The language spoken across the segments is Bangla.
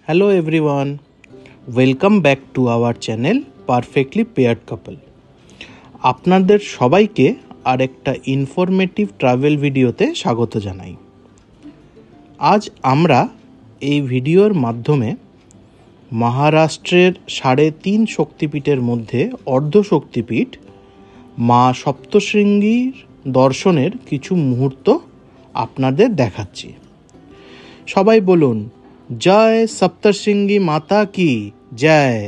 Hello everyone, welcome back to our channel Perfectly Paired Couple. আপনাদের সবাইকে আরেকটা ইনফরমেটিভ ট্রাভেল ভিডিওতে স্বাগত জানাই। আজ আমরা এই ভিডিওর মাধ্যমে মহারাষ্ট্রের 3.5 শক্তিপীঠের মধ্যে অর্ধ শক্তিপীঠ মা সপ্তশৃঙ্গীর দর্শনের কিছু মুহূর্ত আপনাদের দেখাচ্ছি। সবাই বলুন, জয় সপ্তশৃঙ্গী মাতা কি জয়।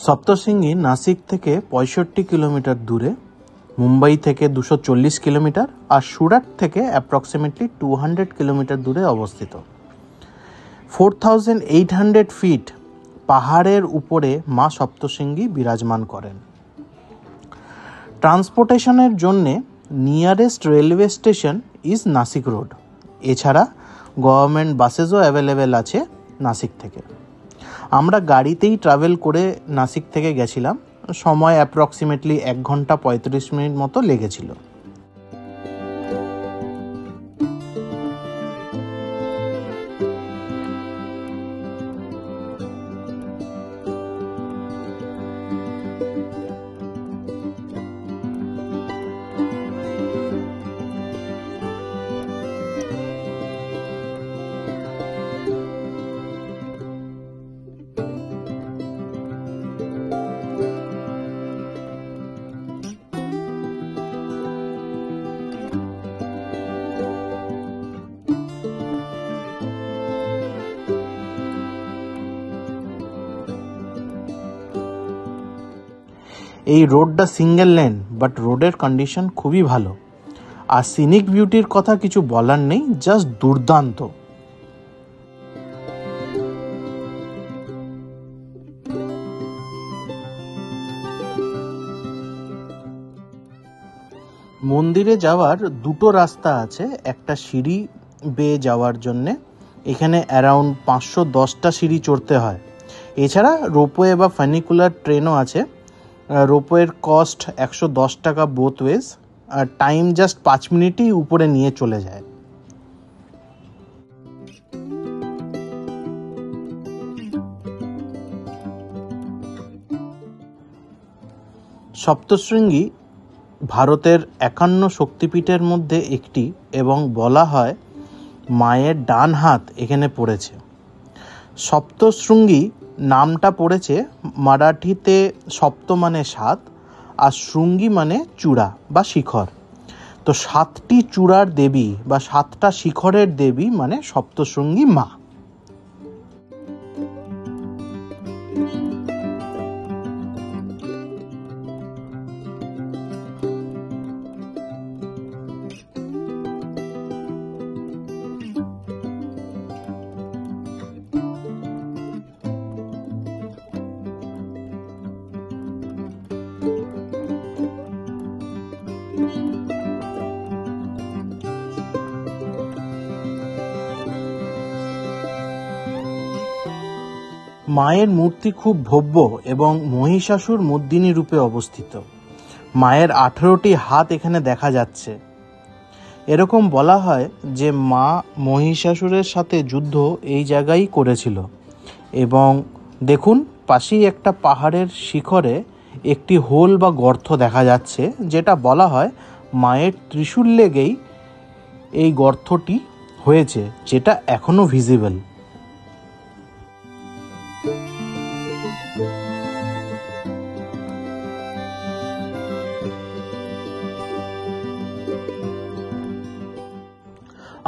সপ্তশৃঙ্গী নাসিক থেকে 65 কিলোমিটার দূরে, মুম্বাই থেকে 240 কিলোমিটার আর সুরাট থেকে অ্যাপ্রক্সিমেটলি 200 কিলোমিটার দূরে অবস্থিত। 4800 ফিট পাহাড়ের উপরে মা সপ্তশৃঙ্গী বিরাজমান করেন। ট্রান্সপোর্টেশনের জন্যে nearest railway station is Nashik road. এছাড়া গভর্নমেন্ট বাসেসও অ্যাভেলেবেল আছে নাসিক থেকে। আমরা গাড়িতেই ট্রাভেল করে নাসিক থেকে গেছিলাম, সময় অ্যাপ্রক্সিমেটলি 1 ঘন্টা 35 মিনিট মতো লেগেছিল। এই রোডটা সিঙ্গেল লেন, বাট রোডের কন্ডিশন খুবই ভালো। আর সিনিক বিউটির কথা কিছু বলার নেই, জাস্ট দুর্দান্ত। মন্দিরে যাওয়ার দুটো রাস্তা আছে, একটা সিঁড়ি বেয়ে যাওয়ার জন্যে। এখানে অ্যারাউন্ড 510টা সিঁড়ি চড়তে হয়। এছাড়া রোপওয়ে বা ফানিকুলার ট্রেনও আছে। রোপওয়ের কস্ট 110 টাকা বোথ ওয়েজ, আর টাইম জাস্ট 5 মিনিটই উপরে নিয়ে চলে যায়। সপ্তশৃঙ্গী ভারতের 51 শক্তিপীঠের মধ্যে একটি, এবং বলা হয় মায়ের ডান হাত এখানে পড়েছে। সপ্তশৃঙ্গী নামটা পড়েছে মারাঠিতে সপ্ত মানে 7, আর শৃঙ্গী মানে চূড়া বা শিখর। তো 7টি চূড়ার দেবী বা 7টা শিখরের দেবী মানে সপ্তশৃঙ্গী মা। মায়ের মূর্তি খুব ভব্য এবং মহিষাসুর মর্দিনী রূপে অবস্থিত। মায়ের 18টি হাত এখানে দেখা যাচ্ছে। এরকম বলা হয় যে মা মহিষাসুরের সাথে যুদ্ধ এই জায়গায় করেছিল। এবং দেখুন, পাশেই একটা পাহাড়ের শিখরে একটি হোল বা গর্ত দেখা যাচ্ছে, যেটা বলা হয় মায়ের ত্রিশূল লেগেই এই গর্তটি হয়েছে, যেটা এখনো ভিজিবল।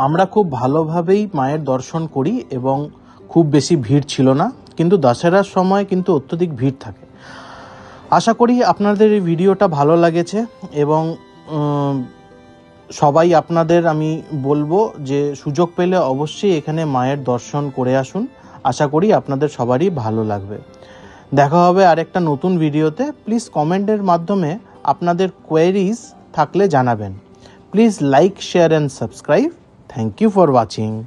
আমরা খুব ভালোভাবেই মায়ের দর্শন করি এবং খুব বেশি ভিড় ছিল না, কিন্তু দশেরার সময় কিন্তু অত্যধিক ভিড় থাকে। আশা করি আপনাদের এই ভিডিওটা ভালো লাগেছে এবং সবাই আপনাদের আমি বলবো যে সুযোগ পেলে অবশ্যই এখানে মায়ের দর্শন করে আসুন। আশা করি আপনাদের সবারই ভালো লাগবে। দেখা হবে আরেকটা নতুন ভিডিওতে। প্লিজ কমেন্টের মাধ্যমে আপনাদের কোয়েরিজ থাকলে জানাবেন। Please like, share and subscribe. Thank you for watching.